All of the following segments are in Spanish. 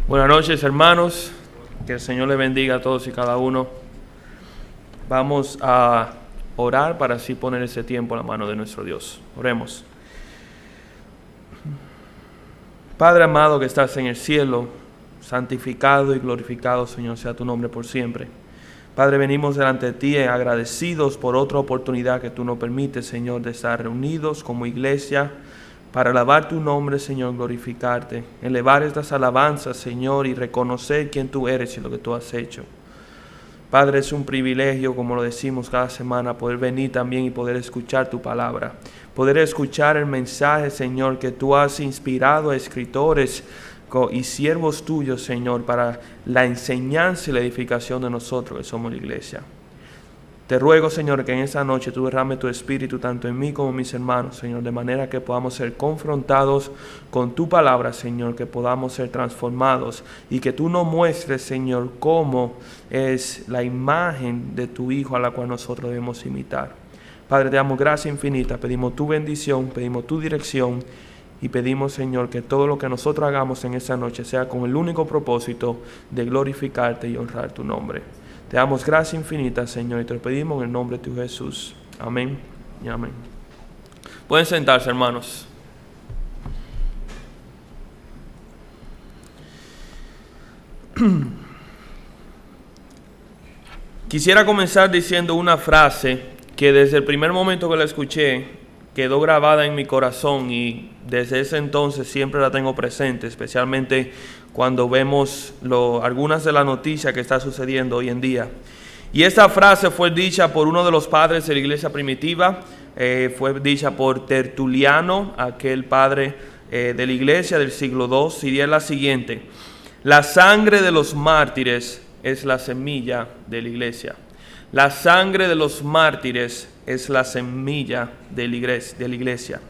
Buenas noches, hermanos. Que el Señor les bendiga a todos y cada uno. Vamos a orar para así poner ese tiempo en la mano de nuestro Dios. Oremos. Padre amado que estás en el cielo, santificado y glorificado, Señor, sea tu nombre por siempre. Padre, venimos delante de ti agradecidos por otra oportunidad que tú nos permites, Señor, de estar reunidos como iglesia para alabar tu nombre, Señor, glorificarte, elevar estas alabanzas, Señor, y reconocer quién tú eres y lo que tú has hecho. Padre, es un privilegio, como lo decimos cada semana, poder venir también y poder escuchar tu palabra, poder escuchar el mensaje, Señor, que tú has inspirado a escritores y siervos tuyos, Señor, para la enseñanza y la edificación de nosotros que somos la iglesia. Te ruego, Señor, que en esta noche tú derrames tu espíritu tanto en mí como en mis hermanos, Señor, de manera que podamos ser confrontados con tu palabra, Señor, que podamos ser transformados y que tú nos muestres, Señor, cómo es la imagen de tu Hijo a la cual nosotros debemos imitar. Padre, te damos gracia infinita, pedimos tu bendición, pedimos tu dirección y pedimos, Señor, que todo lo que nosotros hagamos en esta noche sea con el único propósito de glorificarte y honrar tu nombre. Te damos gracia infinita, Señor, y te lo pedimos en el nombre de tu Jesús. Amén y amén. Pueden sentarse, hermanos. Quisiera comenzar diciendo una frase que desde el primer momento que la escuché quedó grabada en mi corazón y desde ese entonces siempre la tengo presente, especialmente cuando vemos algunas de las noticias que está sucediendo hoy en día. Y esta frase fue dicha por uno de los padres de la iglesia primitiva, fue dicha por Tertuliano, aquel padre de la iglesia del siglo II, y es la siguiente: la sangre de los mártires es la semilla de la iglesia. La sangre de los mártires es la semilla de la iglesia.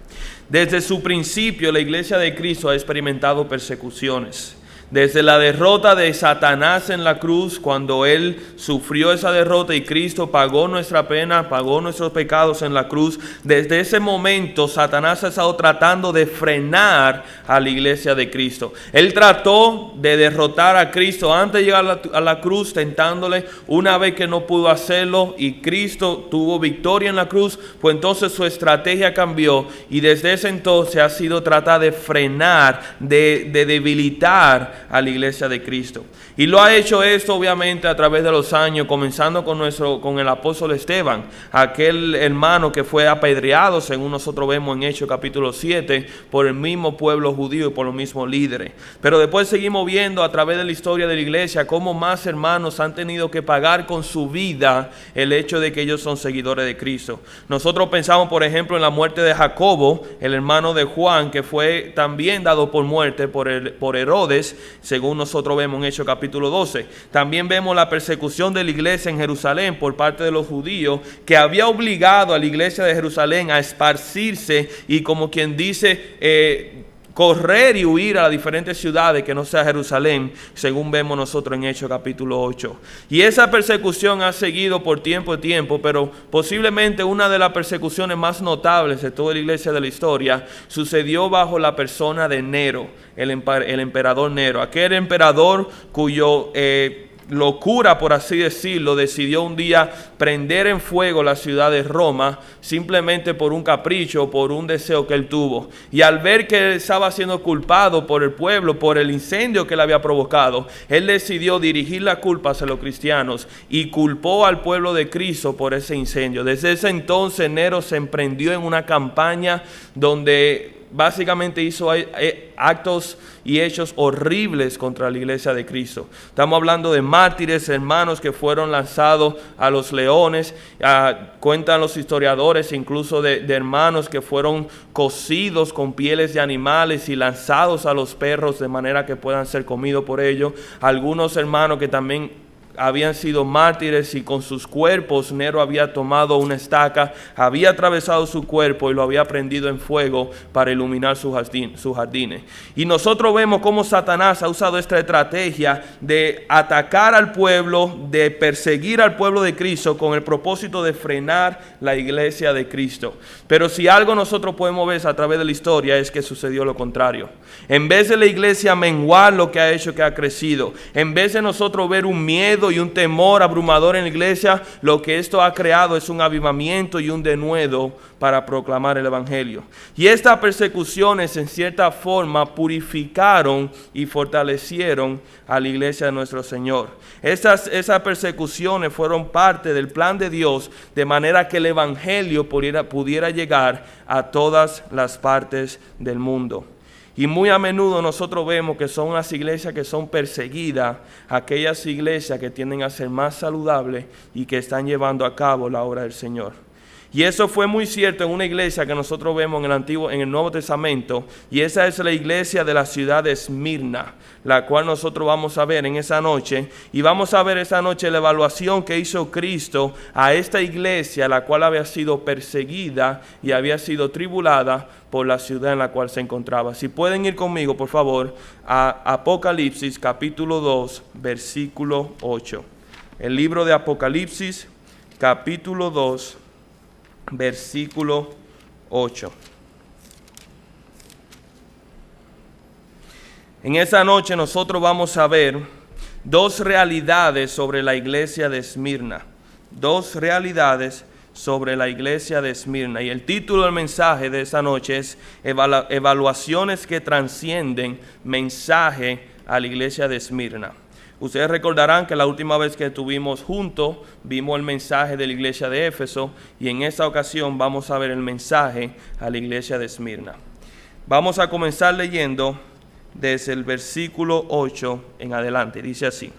Desde su principio, la iglesia de Cristo ha experimentado persecuciones. Desde la derrota de Satanás en la cruz, cuando Él sufrió esa derrota y Cristo pagó nuestra pena, pagó nuestros pecados en la cruz, desde ese momento Satanás ha estado tratando de frenar a la iglesia de Cristo. Él trató de derrotar a Cristo antes de llegar a la cruz, tentándole. Una vez que no pudo hacerlo y Cristo tuvo victoria en la cruz, pues entonces su estrategia cambió y desde ese entonces ha sido tratar de frenar, de debilitar a la iglesia de Cristo. Y lo ha hecho esto obviamente a través de los años, comenzando con el apóstol Esteban, aquel hermano que fue apedreado, según nosotros vemos en Hechos capítulo 7, por el mismo pueblo judío y por los mismos líderes. Pero después seguimos viendo a través de la historia de la iglesia cómo más hermanos han tenido que pagar con su vida el hecho de que ellos son seguidores de Cristo. Nosotros pensamos, por ejemplo, en la muerte de Jacobo, el hermano de Juan, que fue también dado por muerte por Herodes, según nosotros vemos en Hechos capítulo 12. También vemos la persecución de la iglesia en Jerusalén por parte de los judíos, que había obligado a la iglesia de Jerusalén a esparcirse y, como quien dice, correr y huir a las diferentes ciudades que no sea Jerusalén, según vemos nosotros en Hechos capítulo 8. Y esa persecución ha seguido por tiempo, pero posiblemente una de las persecuciones más notables de toda la iglesia de la historia sucedió bajo la persona de Nero, el emperador Nero, aquel emperador cuyo locura, por así decirlo, decidió un día prender en fuego la ciudad de Roma, simplemente por un capricho, por un deseo que él tuvo. Y al ver que él estaba siendo culpado por el pueblo, por el incendio que él había provocado, él decidió dirigir la culpa hacia los cristianos y culpó al pueblo de Cristo por ese incendio. Desde ese entonces Nero se emprendió en una campaña donde básicamente hizo actos y hechos horribles contra la iglesia de Cristo. Estamos hablando de mártires, hermanos que fueron lanzados a los leones. Cuentan los historiadores incluso de hermanos que fueron cocidos con pieles de animales y lanzados a los perros de manera que puedan ser comidos por ellos. Algunos hermanos que también habían sido mártires y con sus cuerpos Nero había tomado una estaca, había atravesado su cuerpo y lo había prendido en fuego para iluminar sus jardines. Y nosotros vemos cómo Satanás ha usado esta estrategia de atacar al pueblo, de perseguir al pueblo de Cristo con el propósito de frenar la iglesia de Cristo. Pero si algo nosotros podemos ver a través de la historia es que sucedió lo contrario. En vez de la iglesia menguar, lo que ha hecho que ha crecido. En vez de nosotros ver un miedo y un temor abrumador en la iglesia, lo que esto ha creado es un avivamiento y un denuedo para proclamar el evangelio. Y estas persecuciones en cierta forma purificaron y fortalecieron a la iglesia de nuestro Señor. Esas persecuciones fueron parte del plan de Dios, de manera que el evangelio pudiera llegar a todas las partes del mundo. Y muy a menudo nosotros vemos que son las iglesias que son perseguidas, aquellas iglesias que tienden a ser más saludables y que están llevando a cabo la obra del Señor. Y eso fue muy cierto en una iglesia que nosotros vemos en el Nuevo Testamento, y esa es la iglesia de la ciudad de Esmirna, la cual nosotros vamos a ver en esa noche. Y vamos a ver esa noche la evaluación que hizo Cristo a esta iglesia, la cual había sido perseguida y había sido tribulada por la ciudad en la cual se encontraba. Si pueden ir conmigo, por favor, a Apocalipsis capítulo 2, versículo 8. El libro de Apocalipsis capítulo 2, versículo 8. En esa noche nosotros vamos a ver dos realidades sobre la iglesia de Esmirna. Dos realidades sobre la iglesia de Esmirna. Y el título del mensaje de esa noche es Evaluaciones que trascienden, mensaje a la iglesia de Esmirna. Ustedes recordarán que la última vez que estuvimos juntos vimos el mensaje de la iglesia de Éfeso, y en esta ocasión vamos a ver el mensaje a la iglesia de Esmirna. Vamos a comenzar leyendo desde el versículo 8 en adelante. Dice así: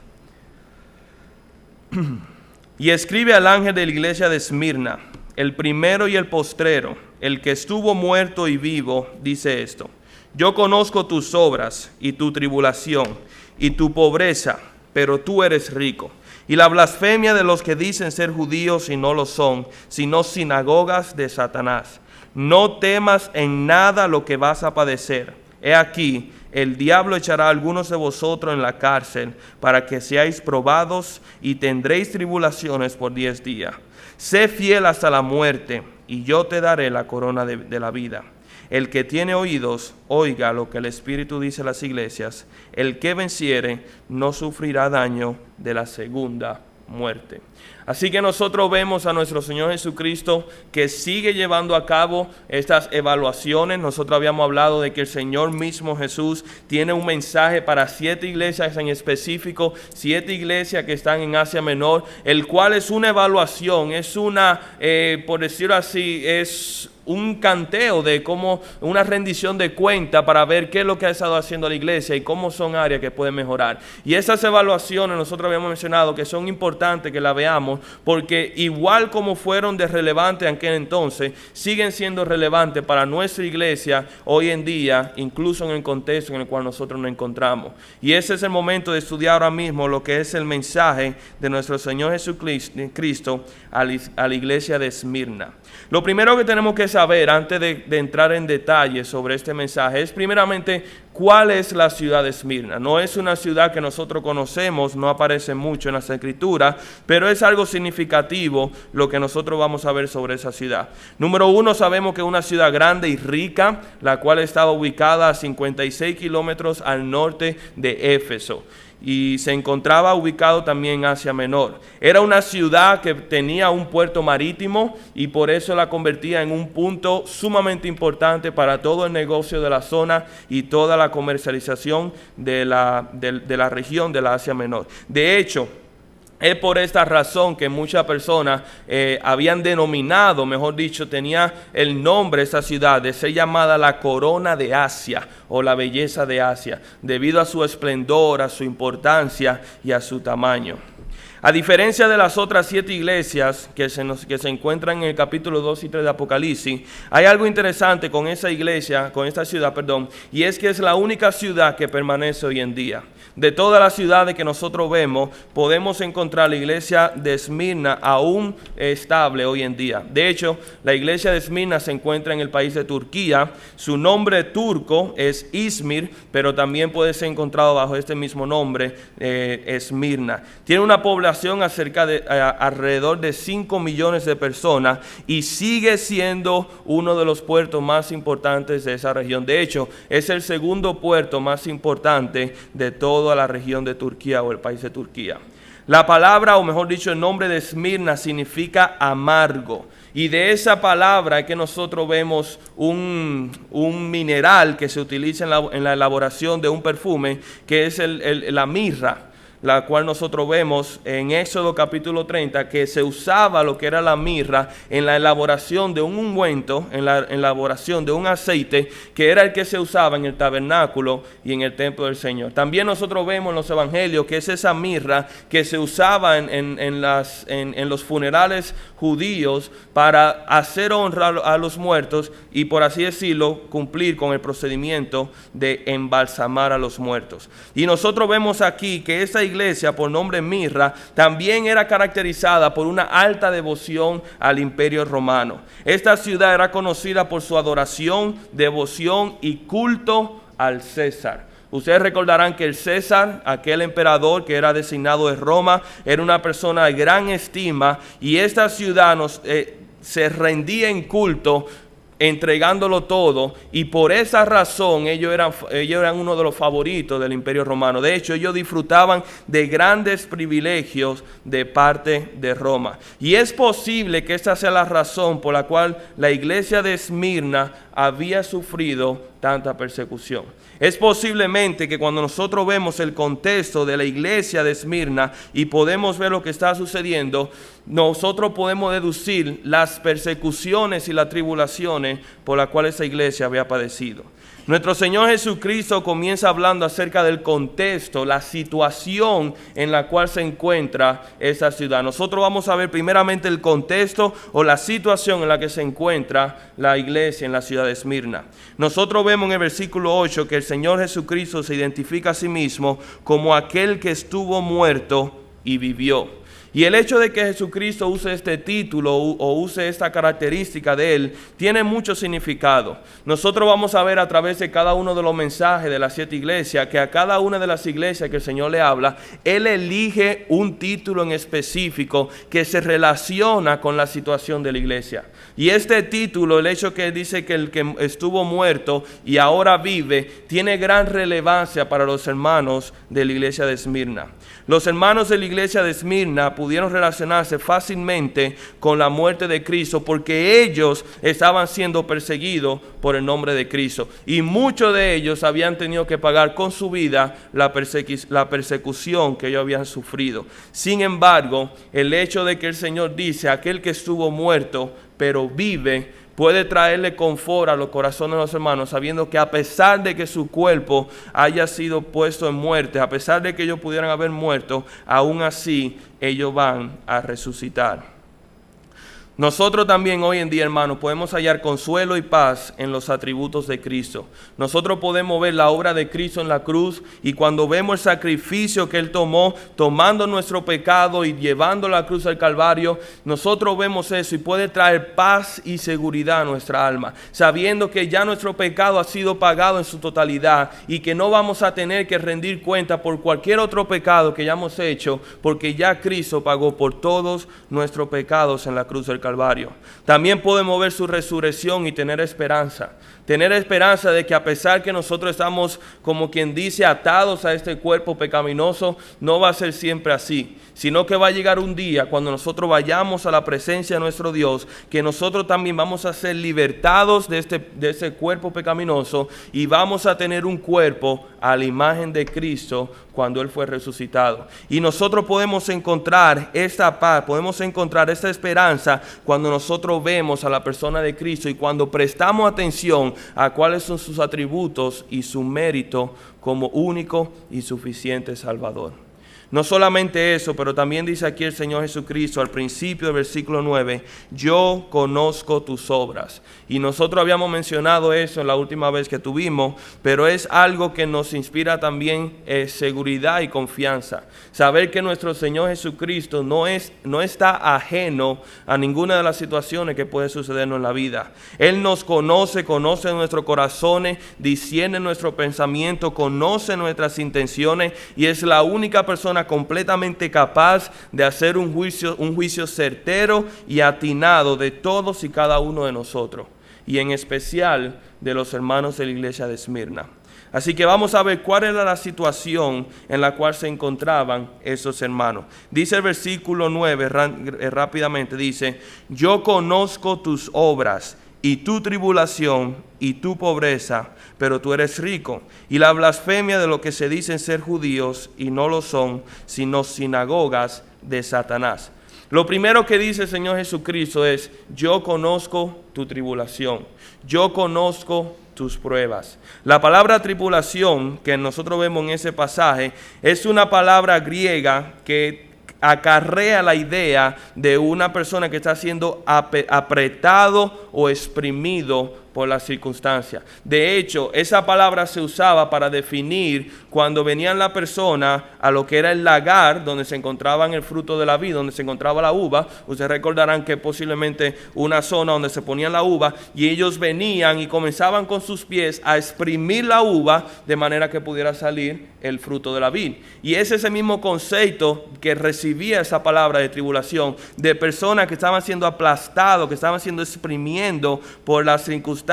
Y escribe al ángel de la iglesia de Esmirna, el primero y el postrero, el que estuvo muerto y vivo, dice esto: Yo conozco tus obras y tu tribulación y tu pobreza, pero tú eres rico, y la blasfemia de los que dicen ser judíos y no lo son, sino sinagogas de Satanás. No temas en nada lo que vas a padecer. He aquí, el diablo echará a algunos de vosotros en la cárcel, para que seáis probados, y tendréis tribulaciones por 10 días. Sé fiel hasta la muerte, y yo te daré la corona de la vida. El que tiene oídos, oiga lo que el Espíritu dice a las iglesias. El que venciere no sufrirá daño de la segunda muerte. Así que nosotros vemos a nuestro Señor Jesucristo que sigue llevando a cabo estas evaluaciones. Nosotros habíamos hablado de que el Señor mismo Jesús tiene un mensaje para 7 iglesias en específico, 7 iglesias que están en Asia Menor, el cual es una evaluación, es una, por decirlo así, es un canteo de cómo, una rendición de cuenta para ver qué es lo que ha estado haciendo la iglesia y cómo son áreas que pueden mejorar. Y esas evaluaciones nosotros habíamos mencionado que son importantes que las veamos, porque igual como fueron de relevante en aquel entonces, siguen siendo relevantes para nuestra iglesia hoy en día, incluso en el contexto en el cual nosotros nos encontramos. Y ese es el momento de estudiar ahora mismo lo que es el mensaje de nuestro Señor Jesucristo a la iglesia de Esmirna. Lo primero que tenemos que saber antes de entrar en detalle sobre este mensaje es primeramente cuál es la ciudad de Esmirna. No es una ciudad que nosotros conocemos, no aparece mucho en las escrituras, pero es algo significativo lo que nosotros vamos a ver sobre esa ciudad. Número 1, sabemos que es una ciudad grande y rica, la cual estaba ubicada a 56 kilómetros al norte de Éfeso, y se encontraba ubicado también en Asia Menor. Era una ciudad que tenía un puerto marítimo y por eso la convertía en un punto sumamente importante para todo el negocio de la zona y toda la comercialización de la región de la Asia Menor. De hecho, es por esta razón que muchas personas habían denominado, mejor dicho, tenía el nombre de esta ciudad de ser llamada la corona de Asia o la belleza de Asia, debido a su esplendor, a su importancia y a su tamaño. A diferencia de las otras 7 iglesias que se encuentran en el capítulo 2 y 3 de Apocalipsis, hay algo interesante con esta iglesia, con esta ciudad, y es que es la única ciudad que permanece hoy en día. De todas las ciudades que nosotros vemos, podemos encontrar la iglesia de Esmirna aún estable hoy en día. De hecho, la iglesia de Esmirna se encuentra en el país de Turquía. Su nombre turco es Izmir, pero también puede ser encontrado bajo este mismo nombre, Esmirna. Tiene una población alrededor de 5 millones de personas y sigue siendo uno de los puertos más importantes de esa región. De hecho, es el segundo puerto más importante de toda la región de Turquía o el país de Turquía. La palabra, o mejor dicho, el nombre de Esmirna significa amargo. Y de esa palabra es que nosotros vemos un mineral que se utiliza en la elaboración de un perfume, que es la mirra, la cual nosotros vemos en Éxodo capítulo 30, que se usaba lo que era la mirra en la elaboración de un ungüento, en la elaboración de un aceite, que era el que se usaba en el tabernáculo y en el templo del Señor. También nosotros vemos en los evangelios que es esa mirra que se usaba en los funerales judíos para hacer honra a los muertos y, por así decirlo, cumplir con el procedimiento de embalsamar a los muertos. Y nosotros vemos aquí que esta iglesia, por nombre Mirra, también era caracterizada por una alta devoción al Imperio Romano. Esta ciudad era conocida por su adoración, devoción y culto al César. Ustedes recordarán que el César, aquel emperador que era designado de Roma, era una persona de gran estima, y esta ciudad se rendía en culto, entregándolo todo, y por esa razón ellos eran uno de los favoritos del Imperio Romano. De hecho, ellos disfrutaban de grandes privilegios de parte de Roma. Y es posible que esta sea la razón por la cual la iglesia de Esmirna había sufrido tanta persecución. Es posiblemente que cuando nosotros vemos el contexto de la iglesia de Esmirna y podemos ver lo que está sucediendo, nosotros podemos deducir las persecuciones y las tribulaciones por las cuales esa iglesia había padecido. Nuestro Señor Jesucristo comienza hablando acerca del contexto, la situación en la cual se encuentra esa ciudad. Nosotros vamos a ver primeramente el contexto o la situación en la que se encuentra la iglesia en la ciudad de Esmirna. Nosotros vemos en el versículo 8 que el Señor Jesucristo se identifica a sí mismo como aquel que estuvo muerto y vivió. Y el hecho de que Jesucristo use este título o use esta característica de Él tiene mucho significado. Nosotros vamos a ver a través de cada uno de los mensajes de las 7 iglesias que a cada una de las iglesias que el Señor le habla, Él elige un título en específico que se relaciona con la situación de la iglesia. Y este título, el hecho que dice que el que estuvo muerto y ahora vive, tiene gran relevancia para los hermanos de la iglesia de Esmirna. Los hermanos de la iglesia de Esmirna pudieron relacionarse fácilmente con la muerte de Cristo porque ellos estaban siendo perseguidos por el nombre de Cristo. Y muchos de ellos habían tenido que pagar con su vida la persecución que ellos habían sufrido. Sin embargo, el hecho de que el Señor dice, aquel que estuvo muerto pero vive, puede traerle confort a los corazones de los hermanos, sabiendo que a pesar de que su cuerpo haya sido puesto en muerte, a pesar de que ellos pudieran haber muerto, aún así ellos van a resucitar. Nosotros también hoy en día, hermanos, podemos hallar consuelo y paz en los atributos de Cristo. Nosotros podemos ver la obra de Cristo en la cruz, y cuando vemos el sacrificio que Él tomó, tomando nuestro pecado y llevando la cruz al Calvario, nosotros vemos eso y puede traer paz y seguridad a nuestra alma, sabiendo que ya nuestro pecado ha sido pagado en su totalidad y que no vamos a tener que rendir cuenta por cualquier otro pecado que hayamos hecho, porque ya Cristo pagó por todos nuestros pecados en la cruz del Calvario. También podemos ver su resurrección y tener esperanza de que a pesar que nosotros estamos, como quien dice, atados a este cuerpo pecaminoso, no va a ser siempre así, sino que va a llegar un día cuando nosotros vayamos a la presencia de nuestro Dios, que nosotros también vamos a ser libertados de ese cuerpo pecaminoso y vamos a tener un cuerpo a la imagen de Cristo cuando Él fue resucitado. Y nosotros podemos encontrar esta paz, podemos encontrar esta esperanza cuando nosotros vemos a la persona de Cristo y cuando prestamos atención a cuáles son sus atributos y su mérito como único y suficiente Salvador. No solamente eso, pero también dice aquí el Señor Jesucristo al principio del versículo 9, yo conozco tus obras. Y nosotros habíamos mencionado eso en la última vez que tuvimos, pero es algo que nos inspira también seguridad y confianza. Saber que nuestro Señor Jesucristo no está ajeno a ninguna de las situaciones que puede sucedernos en la vida. Él nos conoce nuestros corazones, discierne nuestro pensamiento, conoce nuestras intenciones y es la única persona completamente capaz de hacer un juicio certero y atinado de todos y cada uno de nosotros, y en especial de los hermanos de la iglesia de Esmirna. Así que vamos a ver cuál era la situación en la cual se encontraban esos hermanos. Dice el versículo 9 rápidamente, dice, yo conozco tus obras y tu tribulación y tu pobreza, pero tú eres rico, y la blasfemia de lo que se dicen ser judíos y no lo son, sino sinagogas de Satanás. Lo primero que dice el Señor Jesucristo es, yo conozco tu tribulación, yo conozco tus pruebas. La palabra tribulación que nosotros vemos en ese pasaje es una palabra griega que acarrea la idea de una persona que está siendo apretado o exprimido por las circunstancias. De hecho, esa palabra se usaba para definir cuando venían la persona a lo que era el lagar, donde se encontraban el fruto de la vid, donde se encontraba la uva. Ustedes recordarán que posiblemente una zona donde se ponían la uva, y ellos venían y comenzaban con sus pies a exprimir la uva de manera que pudiera salir el fruto de la vid. Y es ese mismo concepto que recibía esa palabra de tribulación, de personas que estaban siendo aplastados, que estaban siendo exprimiendo por las circunstancias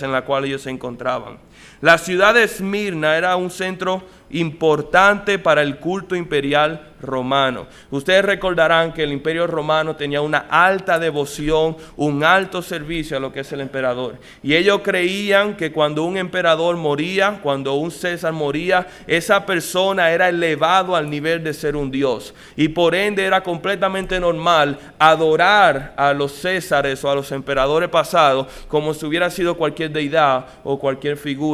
en las cuales ellos se encontraban. La ciudad de Esmirna era un centro importante para el culto imperial romano. Ustedes recordarán que el imperio romano tenía una alta devoción, un alto servicio a lo que es el emperador. Y ellos creían que cuando un emperador moría, cuando un César moría, esa persona era elevado al nivel de ser un dios. Y por ende era completamente normal adorar a los Césares o a los emperadores pasados como si hubiera sido cualquier deidad o cualquier figura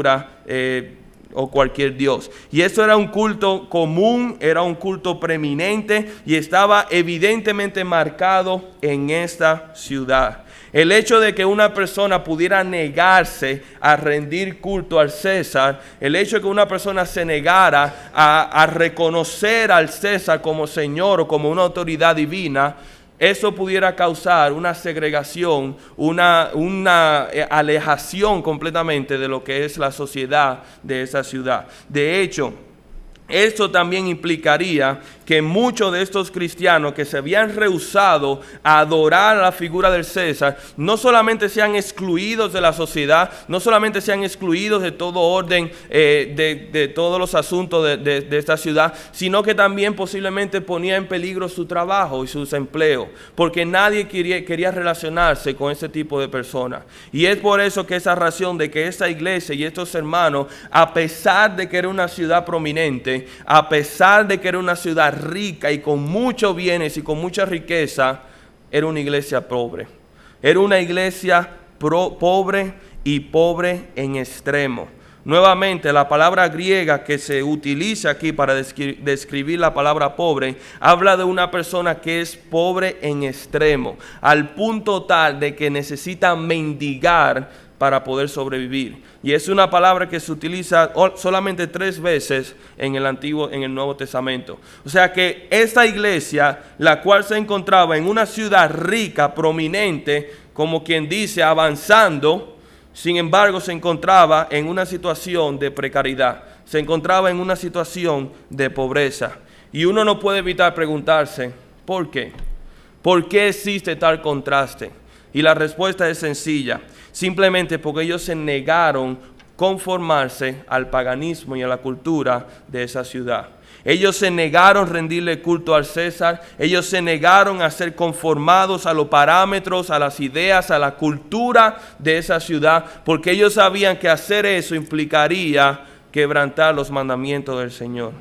o cualquier dios. Y eso era un culto común, era un culto preeminente y estaba evidentemente marcado en esta ciudad. El hecho de que una persona pudiera negarse a rendir culto al César, el hecho de que una persona se negara a reconocer al César como Señor o como una autoridad divina, eso pudiera causar una segregación, una alejación completamente de lo que es la sociedad de esa ciudad. De hecho, esto también implicaría que muchos de estos cristianos que se habían rehusado a adorar a la figura del César, no solamente sean excluidos de la sociedad, no solamente sean excluidos de todo orden, de todos los asuntos de esta ciudad, sino que también posiblemente ponía en peligro su trabajo y sus empleos, porque nadie quería relacionarse con ese tipo de personas. Y es por eso que esa razón de que esta iglesia y estos hermanos, a pesar de que era una ciudad prominente, a pesar de que era una ciudad rica y con muchos bienes y con mucha riqueza, era una iglesia pobre. Era una iglesia pobre y pobre en extremo. Nuevamente, la palabra griega que se utiliza aquí para describir la palabra pobre, habla de una persona que es pobre en extremo, al punto tal de que necesita mendigar para poder sobrevivir. Y es una palabra que se utiliza solamente 3 veces en el Nuevo Testamento. O sea que esta iglesia, la cual se encontraba en una ciudad rica, prominente, como quien dice, avanzando, sin embargo se encontraba en una situación de precariedad, se encontraba en una situación de pobreza. Y uno no puede evitar preguntarse, ¿por qué? ¿Por qué existe tal contraste? Y la respuesta es sencilla. Simplemente porque ellos se negaron conformarse al paganismo y a la cultura de esa ciudad. Ellos se negaron a rendirle culto al César. Ellos se negaron a ser conformados a los parámetros, a las ideas, a la cultura de esa ciudad, porque ellos sabían que hacer eso implicaría quebrantar los mandamientos del Señor.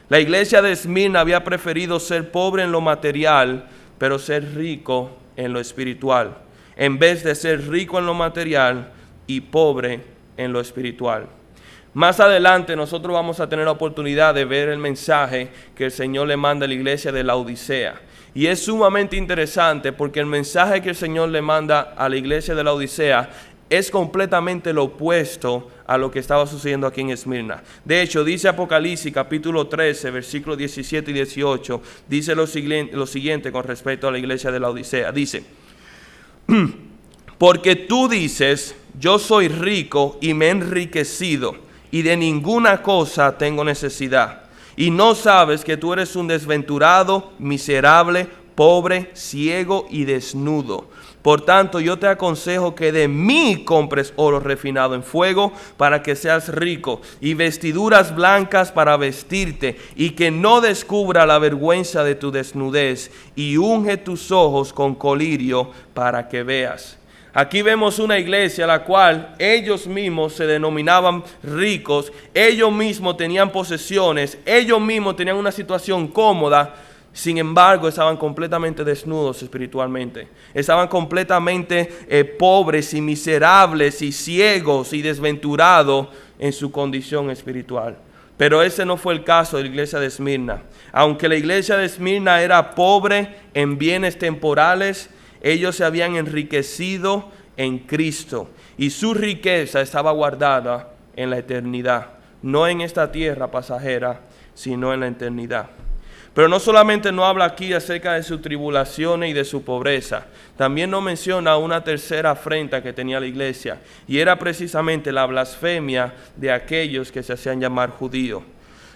La iglesia de Esmirna había preferido ser pobre en lo material, pero ser rico en lo espiritual, en vez de ser rico en lo material y pobre en lo espiritual. Más adelante nosotros vamos a tener la oportunidad de ver el mensaje que el Señor le manda a la iglesia de Laodicea. Y es sumamente interesante porque el mensaje que el Señor le manda a la iglesia de Laodicea es completamente lo opuesto a lo que estaba sucediendo aquí en Esmirna. De hecho, dice Apocalipsis capítulo 13, versículos 17 y 18, dice lo siguiente con respecto a la iglesia de Laodicea. Dice, porque tú dices, yo soy rico y me he enriquecido, y de ninguna cosa tengo necesidad. Y no sabes que tú eres un desventurado, miserable, pobre, ciego y desnudo. Por tanto, yo te aconsejo que de mí compres oro refinado en fuego para que seas rico, y vestiduras blancas para vestirte, y que no descubra la vergüenza de tu desnudez, y unge tus ojos con colirio para que veas. Aquí vemos una iglesia a la cual ellos mismos se denominaban ricos, ellos mismos tenían posesiones, ellos mismos tenían una situación cómoda. Sin embargo, estaban completamente desnudos espiritualmente. Estaban completamente pobres y miserables y ciegos y desventurados en su condición espiritual. Pero ese no fue el caso de la iglesia de Esmirna. Aunque la iglesia de Esmirna era pobre en bienes temporales, ellos se habían enriquecido en Cristo. Y su riqueza estaba guardada en la eternidad. No en esta tierra pasajera, sino en la eternidad. Pero no solamente no habla aquí acerca de sus tribulaciones y de su pobreza, también nos menciona una tercera afrenta que tenía la iglesia, y era precisamente la blasfemia de aquellos que se hacían llamar judíos.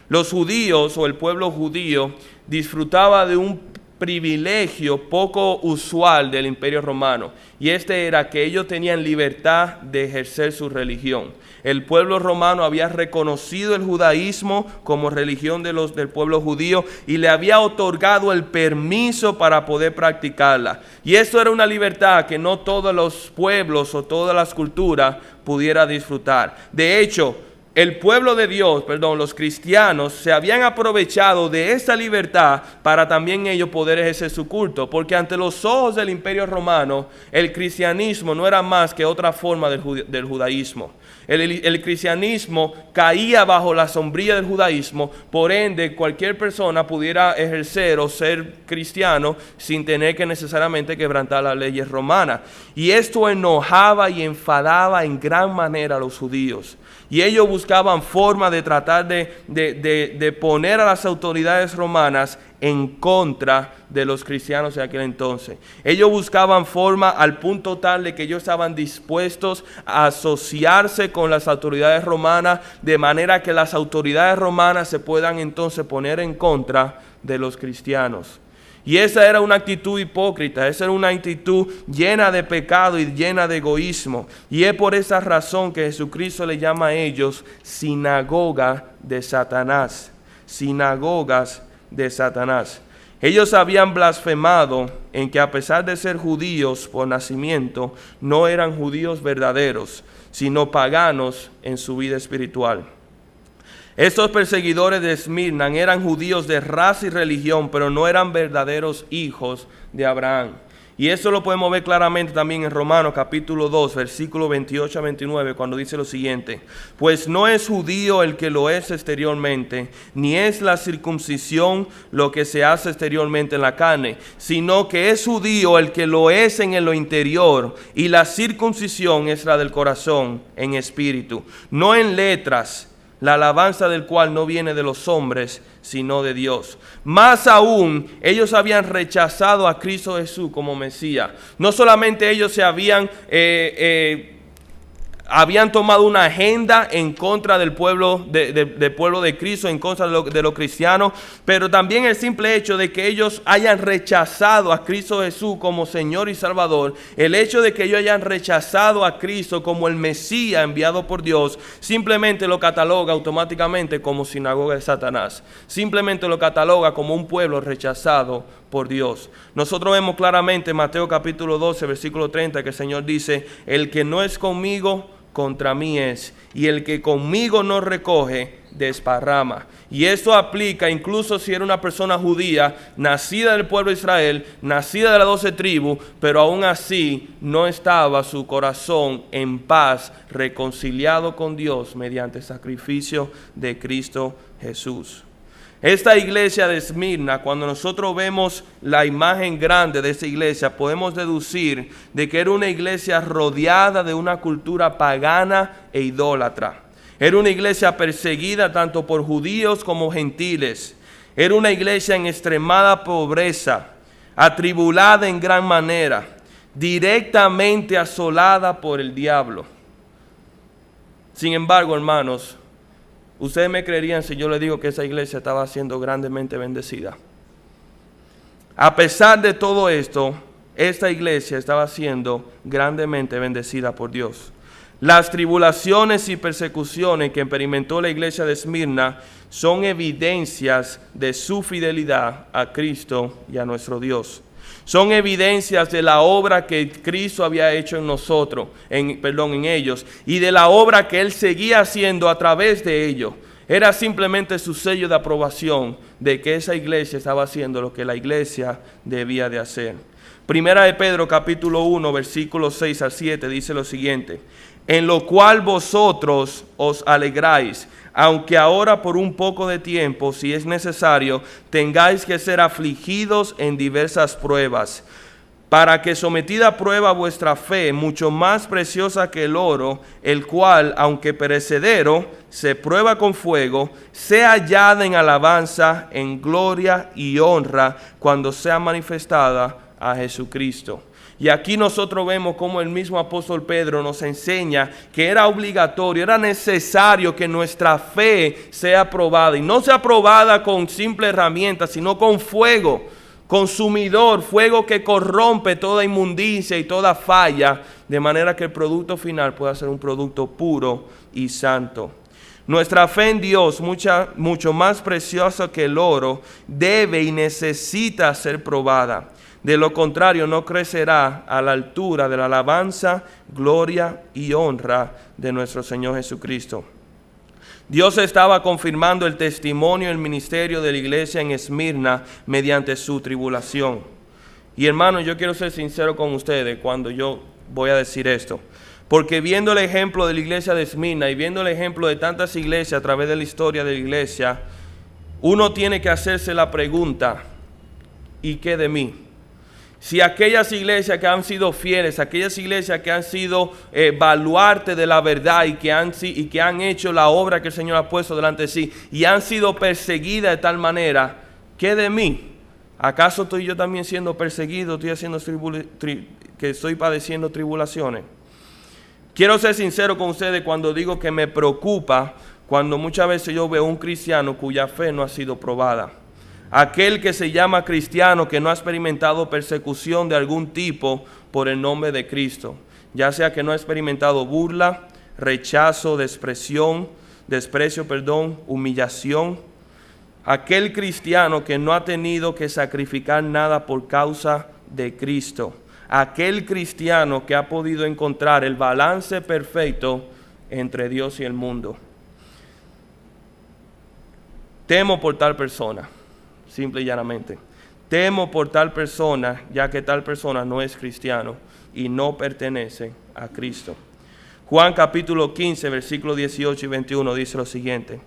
Los judíos o el pueblo judío disfrutaba de un privilegio poco usual del Imperio Romano, y este era que ellos tenían libertad de ejercer su religión. El pueblo romano había reconocido el judaísmo como religión del pueblo judío y le había otorgado el permiso para poder practicarla. Y esto era una libertad que no todos los pueblos o todas las culturas pudieran disfrutar. De hecho, el pueblo de Dios, los cristianos, se habían aprovechado de esta libertad para también ellos poder ejercer su culto, porque ante los ojos del Imperio Romano, el cristianismo no era más que otra forma del judaísmo. El cristianismo caía bajo la sombrilla del judaísmo, por ende cualquier persona pudiera ejercer o ser cristiano sin tener que necesariamente quebrantar las leyes romanas. Y esto enojaba y enfadaba en gran manera a los judíos. Y ellos buscaban forma de tratar de poner a las autoridades romanas en contra de los cristianos de aquel entonces. Ellos buscaban forma al punto tal de que ellos estaban dispuestos a asociarse con las autoridades romanas, de manera que las autoridades romanas se puedan entonces poner en contra de los cristianos. Y esa era una actitud hipócrita, esa era una actitud llena de pecado y llena de egoísmo. Y es por esa razón que Jesucristo le llama a ellos sinagoga de Satanás. Sinagogas de Satanás. Ellos habían blasfemado en que a pesar de ser judíos por nacimiento, no eran judíos verdaderos, sino paganos en su vida espiritual. Estos perseguidores de Esmirna eran judíos de raza y religión, pero no eran verdaderos hijos de Abraham. Y eso lo podemos ver claramente también en Romanos capítulo 2, versículos 28 a 29, cuando dice lo siguiente: pues no es judío el que lo es exteriormente, ni es la circuncisión lo que se hace exteriormente en la carne, sino que es judío el que lo es en lo interior, y la circuncisión es la del corazón, en espíritu, no en letras, la alabanza del cual no viene de los hombres, sino de Dios. Más aún, ellos habían rechazado a Cristo Jesús como Mesías. No solamente ellos se habían tomado una agenda en contra del pueblo de Cristo, en contra de los cristianos, pero también el simple hecho de que ellos hayan rechazado a Cristo Jesús como Señor y Salvador, el hecho de que ellos hayan rechazado a Cristo como el Mesías enviado por Dios, simplemente lo cataloga automáticamente como sinagoga de Satanás. Simplemente lo cataloga como un pueblo rechazado por Dios. Nosotros vemos claramente en Mateo capítulo 12, versículo 30, que el Señor dice: el que no es conmigo, contra mí es, y el que conmigo no recoge, desparrama. Y esto aplica incluso si era una persona judía, nacida del pueblo de Israel, nacida de las 12 tribus, pero aún así no estaba su corazón en paz, reconciliado con Dios mediante el sacrificio de Cristo Jesús. Esta iglesia de Esmirna, cuando nosotros vemos la imagen grande de esta iglesia, podemos deducir de que era una iglesia rodeada de una cultura pagana e idólatra. Era una iglesia perseguida tanto por judíos como gentiles. Era una iglesia en extremada pobreza, atribulada en gran manera, directamente asolada por el diablo. Sin embargo, hermanos, ¿ustedes me creerían si yo les digo que esa iglesia estaba siendo grandemente bendecida? A pesar de todo esto, esta iglesia estaba siendo grandemente bendecida por Dios. Las tribulaciones y persecuciones que experimentó la iglesia de Esmirna son evidencias de su fidelidad a Cristo y a nuestro Dios. Son evidencias de la obra que Cristo había hecho en nosotros, en ellos, y de la obra que Él seguía haciendo a través de ellos. Era simplemente su sello de aprobación de que esa iglesia estaba haciendo lo que la iglesia debía de hacer. Primera de Pedro capítulo 1 versículos 6 al 7 dice lo siguiente: en lo cual vosotros os alegráis, aunque ahora por un poco de tiempo, si es necesario, tengáis que ser afligidos en diversas pruebas, para que sometida a prueba vuestra fe, mucho más preciosa que el oro, el cual, aunque perecedero, se prueba con fuego, sea hallada en alabanza, en gloria y honra, cuando sea manifestada a Jesucristo. Y aquí nosotros vemos cómo el mismo apóstol Pedro nos enseña que era obligatorio, era necesario que nuestra fe sea probada. Y no sea probada con simple herramientas, sino con fuego consumidor, fuego que corrompe toda inmundicia y toda falla, de manera que el producto final pueda ser un producto puro y santo. Nuestra fe en Dios, mucho más preciosa que el oro, debe y necesita ser probada. De lo contrario, no crecerá a la altura de la alabanza, gloria y honra de nuestro Señor Jesucristo. Dios estaba confirmando el testimonio y el ministerio de la iglesia en Esmirna mediante su tribulación. Y hermanos, yo quiero ser sincero con ustedes cuando yo voy a decir esto. Porque viendo el ejemplo de la iglesia de Esmirna y viendo el ejemplo de tantas iglesias a través de la historia de la iglesia, uno tiene que hacerse la pregunta: ¿y qué de mí? Si aquellas iglesias que han sido fieles, aquellas iglesias que han sido baluarte de la verdad y que han hecho la obra que el Señor ha puesto delante de sí y han sido perseguidas de tal manera, ¿qué de mí? ¿Acaso estoy yo también siendo perseguido? ¿Estoy padeciendo tribulaciones? Quiero ser sincero con ustedes cuando digo que me preocupa cuando muchas veces yo veo un cristiano cuya fe no ha sido probada. Aquel que se llama cristiano que no ha experimentado persecución de algún tipo por el nombre de Cristo, ya sea que no ha experimentado burla, rechazo, desprecio, humillación. Aquel cristiano que no ha tenido que sacrificar nada por causa de Cristo. Aquel cristiano que ha podido encontrar el balance perfecto entre Dios y el mundo. Temo por tal persona. Simple y llanamente. Temo por tal persona, ya que tal persona no es cristiano y no pertenece a Cristo. Juan capítulo 15, versículos 18 y 21 dice lo siguiente: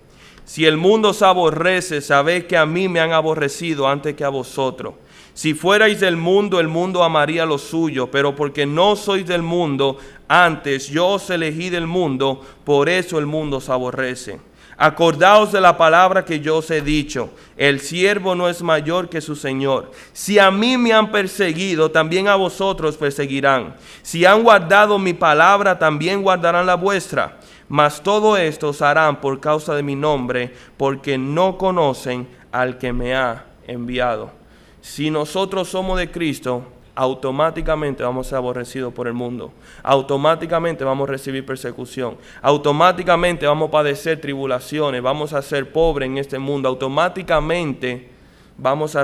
si el mundo os aborrece, sabed que a mí me han aborrecido antes que a vosotros. Si fuerais del mundo, el mundo amaría lo suyo, pero porque no sois del mundo, antes yo os elegí del mundo, por eso el mundo os aborrece. Acordaos de la palabra que yo os he dicho: el siervo no es mayor que su Señor. Si a mí me han perseguido, también a vosotros perseguirán. Si han guardado mi palabra, también guardarán la vuestra. Mas todo esto os harán por causa de mi nombre, porque no conocen al que me ha enviado. Si nosotros somos de Cristo, automáticamente vamos a ser aborrecidos por el mundo. Automáticamente vamos a recibir persecución. Automáticamente vamos a padecer tribulaciones. Vamos a ser pobres en este mundo. Automáticamente vamos a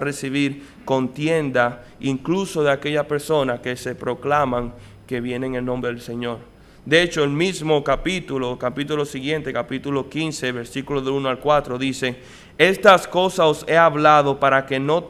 recibir contienda, incluso de aquellas personas que se proclaman que vienen en el nombre del Señor. De hecho, el mismo capítulo siguiente, capítulo 15, versículos del 1 al 4, dice: estas cosas os he hablado para que no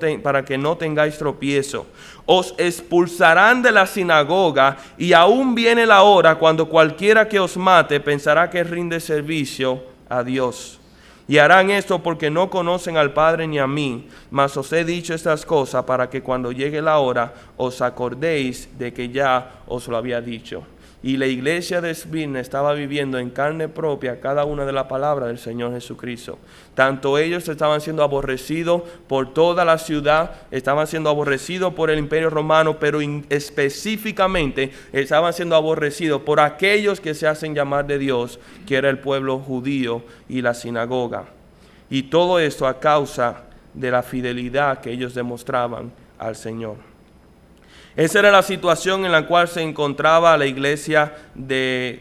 tengáis tropiezo. Os expulsarán de la sinagoga, y aún viene la hora cuando cualquiera que os mate pensará que rinde servicio a Dios. Y harán esto porque no conocen al Padre ni a mí, mas os he dicho estas cosas para que cuando llegue la hora os acordéis de que ya os lo había dicho. Y la iglesia de Esmirna estaba viviendo en carne propia cada una de las palabras del Señor Jesucristo. Tanto ellos estaban siendo aborrecidos por toda la ciudad, estaban siendo aborrecidos por el imperio romano, pero específicamente estaban siendo aborrecidos por aquellos que se hacen llamar de Dios, que era el pueblo judío y la sinagoga. Y todo esto a causa de la fidelidad que ellos demostraban al Señor. Esa era la situación en la cual se encontraba la iglesia de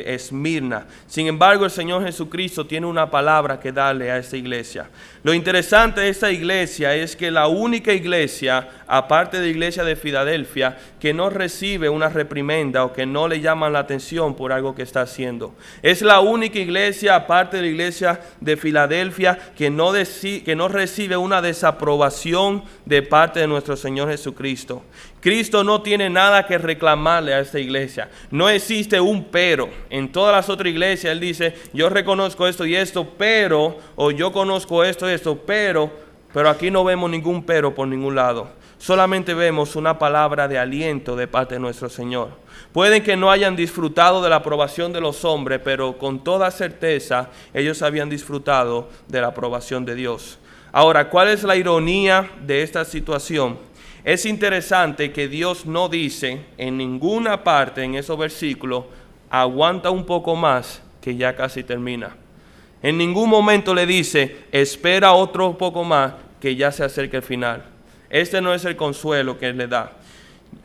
Esmirna. Sin embargo, el Señor Jesucristo tiene una palabra que darle a esta iglesia. Lo interesante de esta iglesia es que la única iglesia, aparte de la iglesia de Filadelfia, que no recibe una reprimenda o que no le llaman la atención por algo que está haciendo. Es la única iglesia, aparte de la iglesia de Filadelfia, que no recibe una desaprobación de parte de nuestro Señor Jesucristo. Cristo no tiene nada que reclamarle a esta iglesia. No existe un pero. En todas las otras iglesias Él dice: yo reconozco esto y esto, pero, o yo conozco esto y esto, pero aquí no vemos ningún pero por ningún lado. Solamente vemos una palabra de aliento de parte de nuestro Señor. Pueden que no hayan disfrutado de la aprobación de los hombres, pero con toda certeza ellos habían disfrutado de la aprobación de Dios. Ahora, ¿cuál es la ironía de esta situación? Es interesante que Dios no dice en ninguna parte en esos versículos: aguanta un poco más que ya casi termina. En ningún momento le dice: espera otro poco más que ya se acerca el final. Este no es el consuelo que Él le da.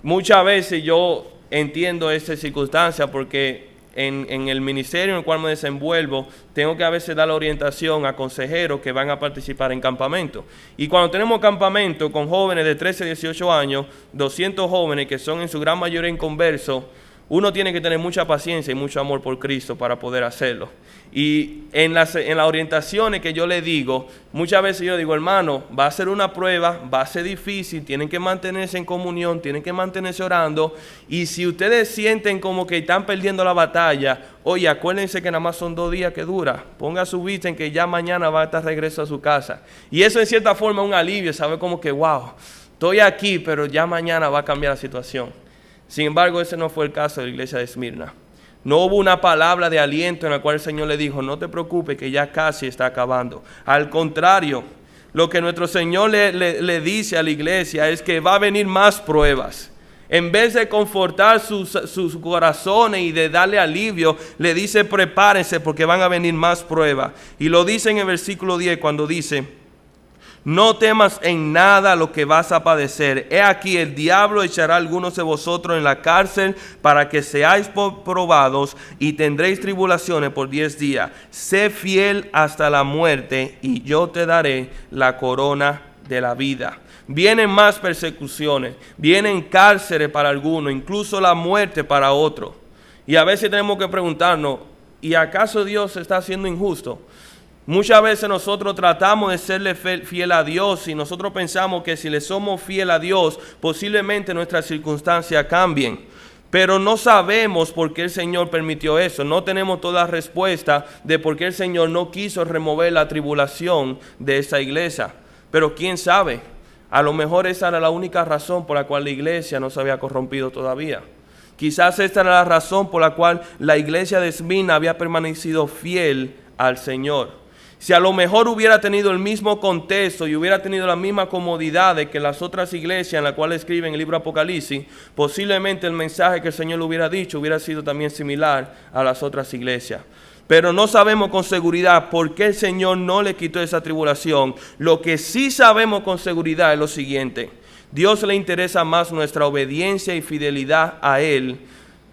Muchas veces yo entiendo esta circunstancia porque en el ministerio en el cual me desenvuelvo, tengo que a veces dar la orientación a consejeros que van a participar en campamento. Y cuando tenemos campamento con jóvenes de 13 a 18 años, 200 jóvenes que son en su gran mayoría inconversos, uno tiene que tener mucha paciencia y mucho amor por Cristo para poder hacerlo. Y en las orientaciones que yo le digo, muchas veces yo digo: hermano, va a ser una prueba, va a ser difícil, tienen que mantenerse en comunión, tienen que mantenerse orando. Y si ustedes sienten como que están perdiendo la batalla, oye, acuérdense que nada más son 2 días que dura. Ponga su vista en que ya mañana va a estar regreso a su casa. Y eso en cierta forma es un alivio, sabe como que wow, estoy aquí, pero ya mañana va a cambiar la situación. Sin embargo, ese no fue el caso de la iglesia de Esmirna. No hubo una palabra de aliento en la cual el Señor le dijo: no te preocupes que ya casi está acabando. Al contrario, lo que nuestro Señor le dice a la iglesia es que va a venir más pruebas. En vez de confortar sus corazones y de darle alivio, le dice: prepárense porque van a venir más pruebas. Y lo dice en el versículo 10 cuando dice: no temas en nada lo que vas a padecer. He aquí, el diablo echará a algunos de vosotros en la cárcel para que seáis probados y tendréis tribulaciones por 10 días. Sé fiel hasta la muerte y yo te daré la corona de la vida. Vienen más persecuciones, vienen cárceles para algunos, incluso la muerte para otros. Y a veces tenemos que preguntarnos: ¿y acaso Dios está siendo injusto? Muchas veces nosotros tratamos de serle fiel a Dios y nosotros pensamos que si le somos fiel a Dios, posiblemente nuestras circunstancias cambien. Pero no sabemos por qué el Señor permitió eso. No tenemos toda la respuesta de por qué el Señor no quiso remover la tribulación de esa iglesia. Pero quién sabe, a lo mejor esa era la única razón por la cual la iglesia no se había corrompido todavía. Quizás esta era la razón por la cual la iglesia de Esmirna había permanecido fiel al Señor. Si a lo mejor hubiera tenido el mismo contexto y hubiera tenido la misma comodidad de que las otras iglesias en las cuales escriben el libro Apocalipsis, posiblemente el mensaje que el Señor le hubiera dicho hubiera sido también similar a las otras iglesias. Pero no sabemos con seguridad por qué el Señor no le quitó esa tribulación. Lo que sí sabemos con seguridad es lo siguiente: Dios le interesa más nuestra obediencia y fidelidad a Él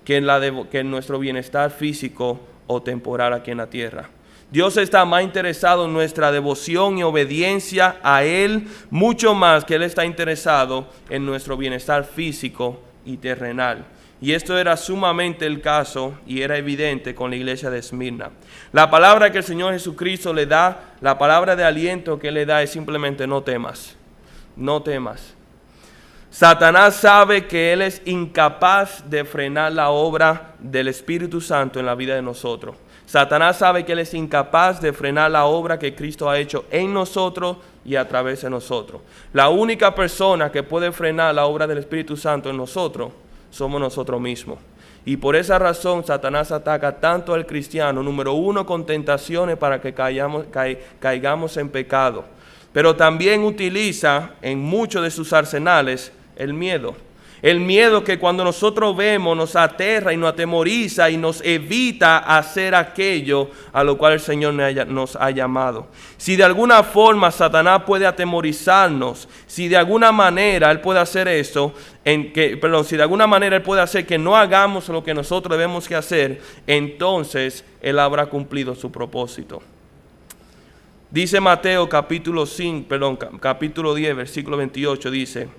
que en nuestro bienestar físico o temporal aquí en la tierra. Dios está más interesado en nuestra devoción y obediencia a Él, mucho más que Él está interesado en nuestro bienestar físico y terrenal. Y esto era sumamente el caso y era evidente con la iglesia de Esmirna. La palabra que el Señor Jesucristo le da, la palabra de aliento que le da es simplemente no temas, no temas. Satanás sabe que él es incapaz de frenar la obra del Espíritu Santo en la vida de nosotros. Satanás sabe que él es incapaz de frenar la obra que Cristo ha hecho en nosotros y a través de nosotros. La única persona que puede frenar la obra del Espíritu Santo en nosotros somos nosotros mismos. Y por esa razón Satanás ataca tanto al cristiano, número uno, con tentaciones para que caigamos en pecado. Pero también utiliza en muchos de sus arsenales el miedo. El miedo que cuando nosotros vemos nos aterra y nos atemoriza y nos evita hacer aquello a lo cual el Señor nos ha llamado. Si de alguna forma Satanás puede atemorizarnos, si de alguna manera él puede hacer eso, si de alguna manera él puede hacer que no hagamos lo que nosotros debemos que hacer, entonces él habrá cumplido su propósito. Dice Mateo capítulo 10, versículo 28, dice: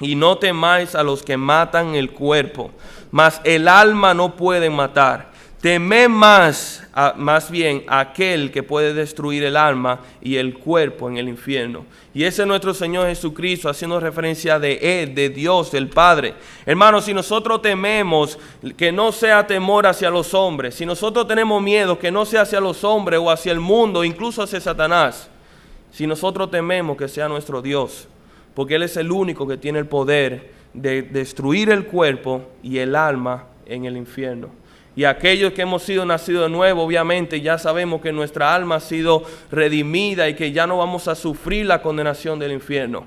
y no temáis a los que matan el cuerpo, mas el alma no pueden matar. Temed más bien a aquel que puede destruir el alma y el cuerpo en el infierno. Y ese es nuestro Señor Jesucristo, haciendo referencia de Él, de Dios, del Padre. Hermanos, si nosotros tememos, que no sea temor hacia los hombres. Si nosotros tenemos miedo, que no sea hacia los hombres o hacia el mundo, incluso hacia Satanás. Si nosotros tememos, que sea nuestro Dios. Porque Él es el único que tiene el poder de destruir el cuerpo y el alma en el infierno. Y aquellos que hemos sido nacidos de nuevo, obviamente ya sabemos que nuestra alma ha sido redimida y que ya no vamos a sufrir la condenación del infierno.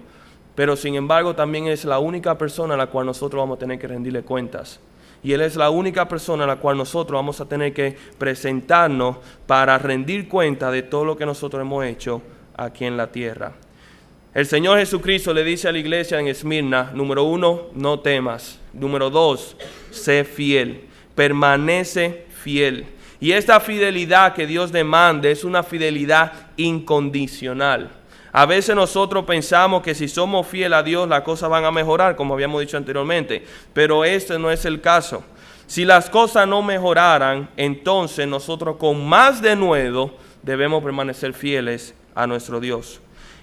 Pero sin embargo también es la única persona a la cual nosotros vamos a tener que rendirle cuentas. Y Él es la única persona a la cual nosotros vamos a tener que presentarnos para rendir cuenta de todo lo que nosotros hemos hecho aquí en la tierra. El Señor Jesucristo le dice a la iglesia en Esmirna, número 1, no temas. Número 2, sé fiel, permanece fiel. Y esta fidelidad que Dios demanda es una fidelidad incondicional. A veces nosotros pensamos que si somos fieles a Dios las cosas van a mejorar, como habíamos dicho anteriormente. Pero este no es el caso. Si las cosas no mejoraran, entonces nosotros con más denuedo debemos permanecer fieles a nuestro Dios.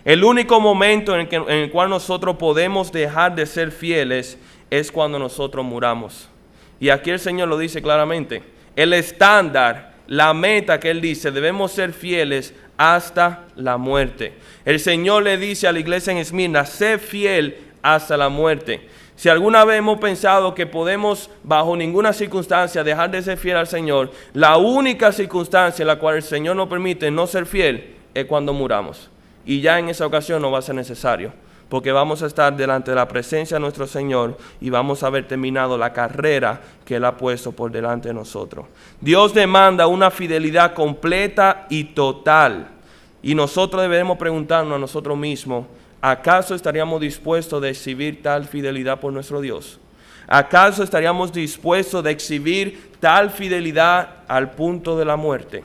El único momento en el cual nosotros podemos dejar de ser fieles es cuando nosotros muramos. Y aquí el Señor lo dice claramente. El estándar, la meta que Él dice, debemos ser fieles hasta la muerte. El Señor le dice a la iglesia en Esmirna, sé fiel hasta la muerte. Si alguna vez hemos pensado que podemos bajo ninguna circunstancia dejar de ser fiel al Señor, la única circunstancia en la cual el Señor nos permite no ser fiel es cuando muramos. Y ya en esa ocasión no va a ser necesario, porque vamos a estar delante de la presencia de nuestro Señor y vamos a haber terminado la carrera que Él ha puesto por delante de nosotros. Dios demanda una fidelidad completa y total. Y nosotros debemos preguntarnos a nosotros mismos, ¿acaso estaríamos dispuestos de exhibir tal fidelidad por nuestro Dios? ¿Acaso estaríamos dispuestos de exhibir tal fidelidad al punto de la muerte?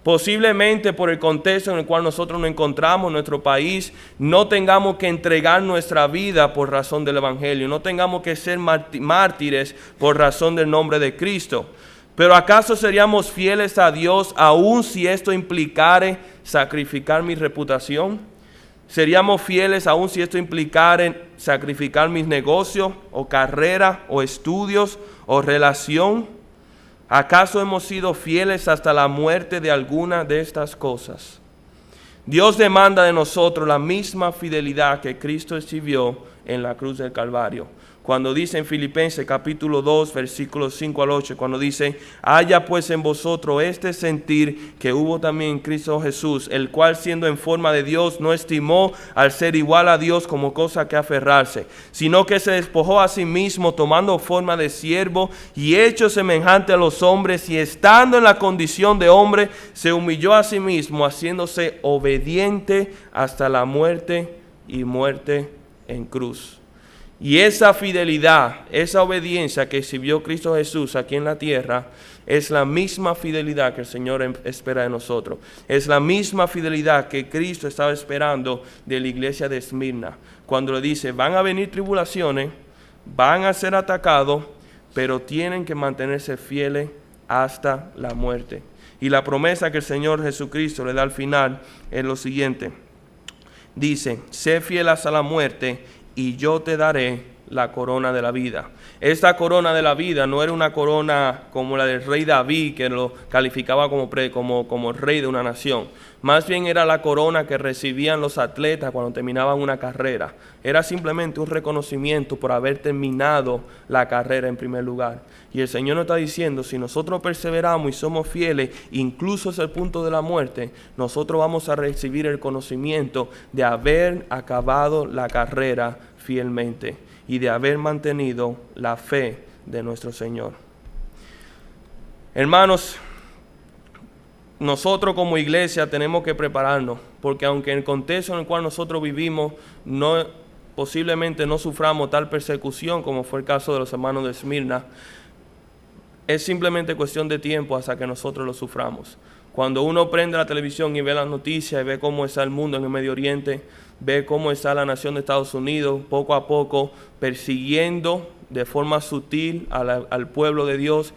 Posiblemente por el contexto en el cual nosotros nos encontramos en nuestro país, no tengamos que entregar nuestra vida por razón del Evangelio, no tengamos que ser mártires por razón del nombre de Cristo. Pero ¿acaso seríamos fieles a Dios aun si esto implicare sacrificar mi reputación? ¿Seríamos fieles aun si esto implicare sacrificar mis negocios o carrera o estudios o relación? ¿Acaso hemos sido fieles hasta la muerte de alguna de estas cosas? Dios demanda de nosotros la misma fidelidad que Cristo exhibió en la cruz del Calvario. Cuando dice en Filipenses capítulo 2, versículos 5 al 8, cuando dice, haya pues en vosotros este sentir que hubo también en Cristo Jesús, el cual siendo en forma de Dios no estimó al ser igual a Dios como cosa que aferrarse, sino que se despojó a sí mismo tomando forma de siervo y hecho semejante a los hombres y estando en la condición de hombre, se humilló a sí mismo haciéndose obediente hasta la muerte y muerte en cruz. Y esa fidelidad, esa obediencia que exhibió Cristo Jesús aquí en la tierra, es la misma fidelidad que el Señor espera de nosotros. Es la misma fidelidad que Cristo estaba esperando de la iglesia de Esmirna. Cuando le dice, van a venir tribulaciones, van a ser atacados, pero tienen que mantenerse fieles hasta la muerte. Y la promesa que el Señor Jesucristo le da al final es lo siguiente. Dice, sé fiel hasta la muerte y yo te daré la corona de la vida. Esta corona de la vida no era una corona como la del rey David, que lo calificaba como rey de una nación. Más bien era la corona que recibían los atletas cuando terminaban una carrera. Era simplemente un reconocimiento por haber terminado la carrera en primer lugar. Y el Señor nos está diciendo, si nosotros perseveramos y somos fieles, incluso hasta el punto de la muerte, nosotros vamos a recibir el conocimiento de haber acabado la carrera fielmente y de haber mantenido la fe de nuestro Señor. Hermanos, nosotros como iglesia tenemos que prepararnos, porque aunque en el contexto en el cual nosotros vivimos posiblemente no suframos tal persecución como fue el caso de los hermanos de Esmirna, es simplemente cuestión de tiempo hasta que nosotros lo suframos. Cuando uno prende la televisión y ve las noticias y ve cómo está el mundo en el Medio Oriente, ve cómo está la nación de Estados Unidos poco a poco persiguiendo de forma sutil al pueblo de Dios,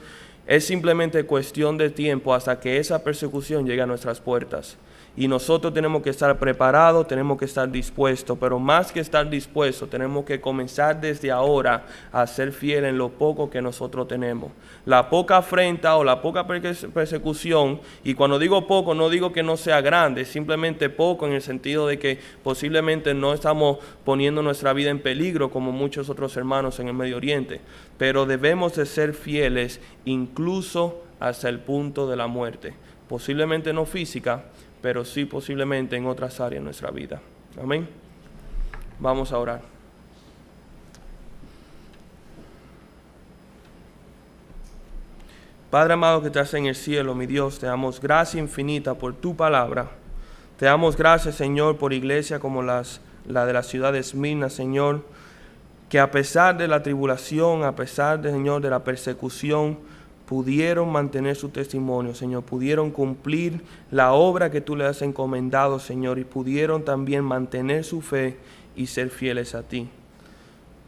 es simplemente cuestión de tiempo hasta que esa persecución llegue a nuestras puertas. Y nosotros tenemos que estar preparados, tenemos que estar dispuestos, pero más que estar dispuestos, tenemos que comenzar desde ahora a ser fieles en lo poco que nosotros tenemos. La poca afrenta o la poca persecución, y cuando digo poco, no digo que no sea grande, simplemente poco en el sentido de que posiblemente no estamos poniendo nuestra vida en peligro como muchos otros hermanos en el Medio Oriente, pero debemos de ser fieles incluso hasta el punto de la muerte. Posiblemente no física, pero sí posiblemente en otras áreas de nuestra vida. Amén. Vamos a orar. Padre amado que estás en el cielo, mi Dios, te damos gracia infinita por tu palabra. Te damos gracias, Señor, por iglesia como la de la ciudad de Esmirna, Señor, que a pesar de la tribulación, a pesar, Señor, de la persecución, pudieron mantener su testimonio, Señor, pudieron cumplir la obra que tú le has encomendado, Señor, y pudieron también mantener su fe y ser fieles a ti.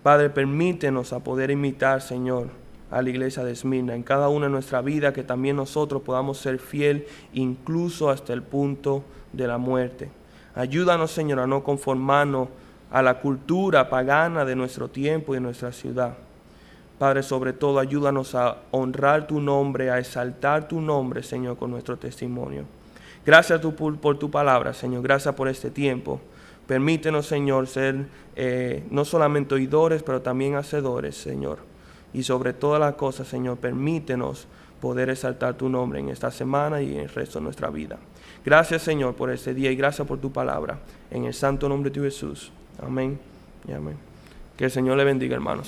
Padre, permítenos a poder imitar, Señor, a la iglesia de Esmirna en cada una de nuestra vida, que también nosotros podamos ser fiel incluso hasta el punto de la muerte. Ayúdanos, Señor, a no conformarnos a la cultura pagana de nuestro tiempo y de nuestra ciudad. Padre, sobre todo, ayúdanos a honrar tu nombre, a exaltar tu nombre, Señor, con nuestro testimonio. Gracias por tu palabra, Señor. Gracias por este tiempo. Permítenos, Señor, ser no solamente oidores, pero también hacedores, Señor. Y sobre todas las cosas, Señor, permítenos poder exaltar tu nombre en esta semana y en el resto de nuestra vida. Gracias, Señor, por este día y gracias por tu palabra. En el santo nombre de Jesús. Amén y amén. Que el Señor le bendiga, hermanos.